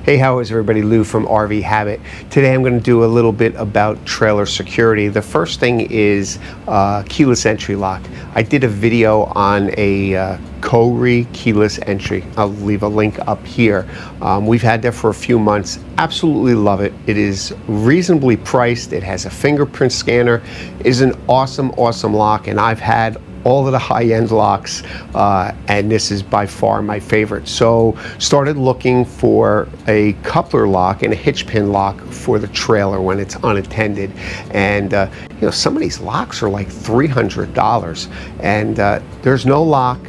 Hey, how is everybody? Lou from RV Habit. Today I'm going to do a little bit about trailer security. The first thing is keyless entry lock. I did a video on a Kohree keyless entry. I'll leave a link up here. We've had that for a few months. Absolutely love it. It is reasonably priced. It has a fingerprint scanner. It is an awesome lock, and I've had all of the high-end locks, and this is by far my favorite. So started looking for a coupler lock and a hitch pin lock for the trailer when it's unattended, and you know, some of these locks are like $300, and there's no lock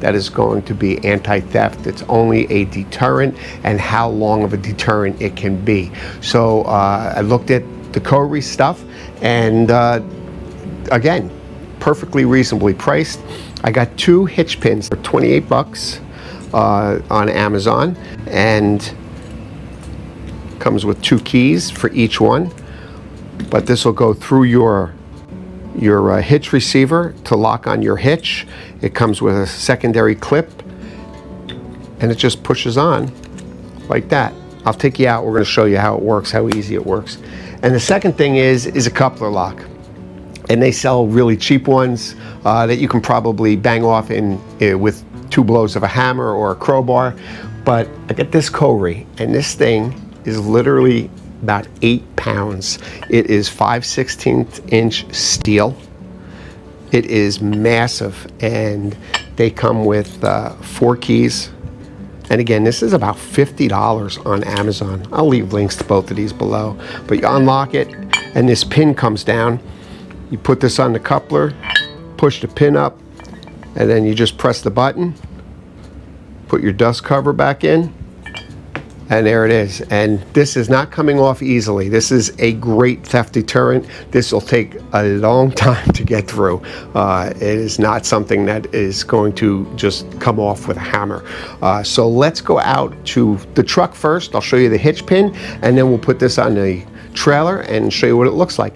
that is going to be anti-theft. It's only a deterrent, and how long of a deterrent it can be. So I looked at the Kohree stuff, and again, perfectly reasonably priced. I got two hitch pins for 28 bucks on Amazon, and comes with two keys for each one. But this will go through your hitch receiver to lock on your hitch. It comes with a secondary clip, and it just pushes on like that. I'll take you out. We're going to show you how it works, how easy it works. And the second thing is a coupler lock. And they sell really cheap ones that you can probably bang off with two blows of a hammer or a crowbar. But I got this Kohree, and this thing is literally about 8 pounds. It is 5/16 inch steel. It is massive, and they come with 4 keys. And again, this is about $50 on Amazon. I'll leave links to both of these below. But you unlock it, and this pin comes down. You put this on the coupler, push the pin up, and then you just press the button, put your dust cover back in, and there it is. And this is not coming off easily. This is a great theft deterrent. This will take a long time to get through. It is not something that is going to just come off with a hammer. So let's go out to the truck first. I'll show you the hitch pin, and then we'll put this on the trailer and show you what it looks like.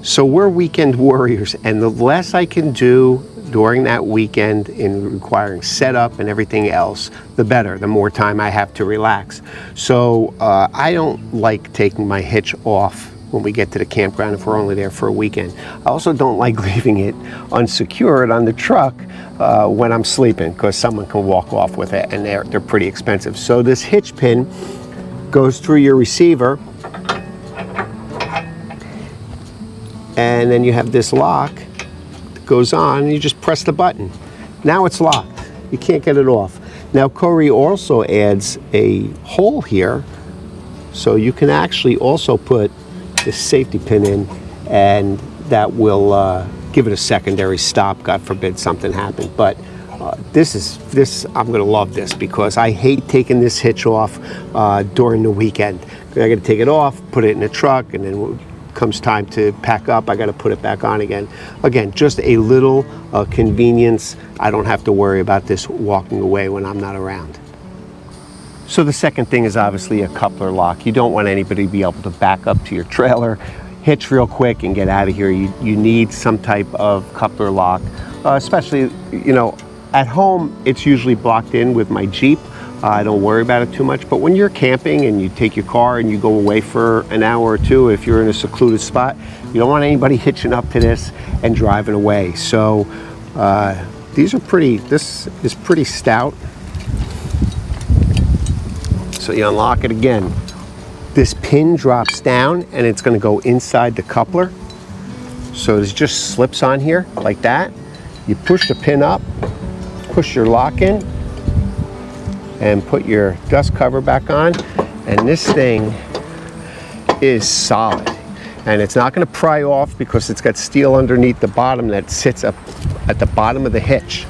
So we're weekend warriors, and the less I can do during that weekend in requiring setup and everything else, the better, the more time I have to relax. So I don't like taking my hitch off when we get to the campground if we're only there for a weekend. I also don't like leaving it unsecured on the truck when I'm sleeping, because someone can walk off with it, and they're pretty expensive. So this hitch pin goes through your receiver, and then you have this lock that goes on, and you just press the button. Now it's locked. You can't get it off. Now Kohree also adds a hole here, so you can actually also put this safety pin in, and that will give it a secondary stop, God forbid something happened. But I'm gonna love this, because I hate taking this hitch off during the weekend. I gotta take it off, put it in the truck, and then comes time to pack up, I got to put it back on again. Again, just a little convenience. I don't have to worry about this walking away when I'm not around. So the second thing is obviously a coupler lock. You don't want anybody to be able to back up to your trailer, hitch real quick, and get out of here. You need some type of coupler lock, especially, you know, at home it's usually blocked in with my Jeep. I don't worry about it too much, but when you're camping and you take your car and you go away for an hour or two, if you're in a secluded spot, you don't want anybody hitching up to this and driving away. So this is pretty stout. So you unlock it again. This pin drops down, and it's going to go inside the coupler. So it just slips on here like that. You push the pin up, push your lock in, and put your dust cover back on, and this thing is solid, and it's not going to pry off because it's got steel underneath the bottom that sits up at the bottom of the hitch.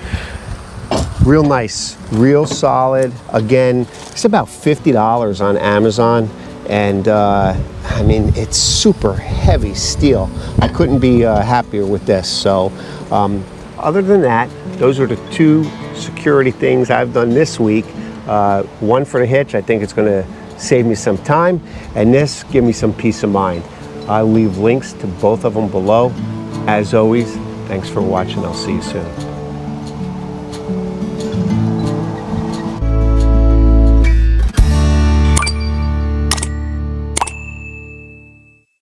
Real nice, real solid. Again, it's about $50 on Amazon, and I mean, it's super heavy steel. I couldn't be happier with this. So other than that, those are the two security things I've done this week. One for the hitch, I think it's going to save me some time, and this give me some peace of mind. I'll leave links to both of them below. As always, thanks for watching. I'll see you soon.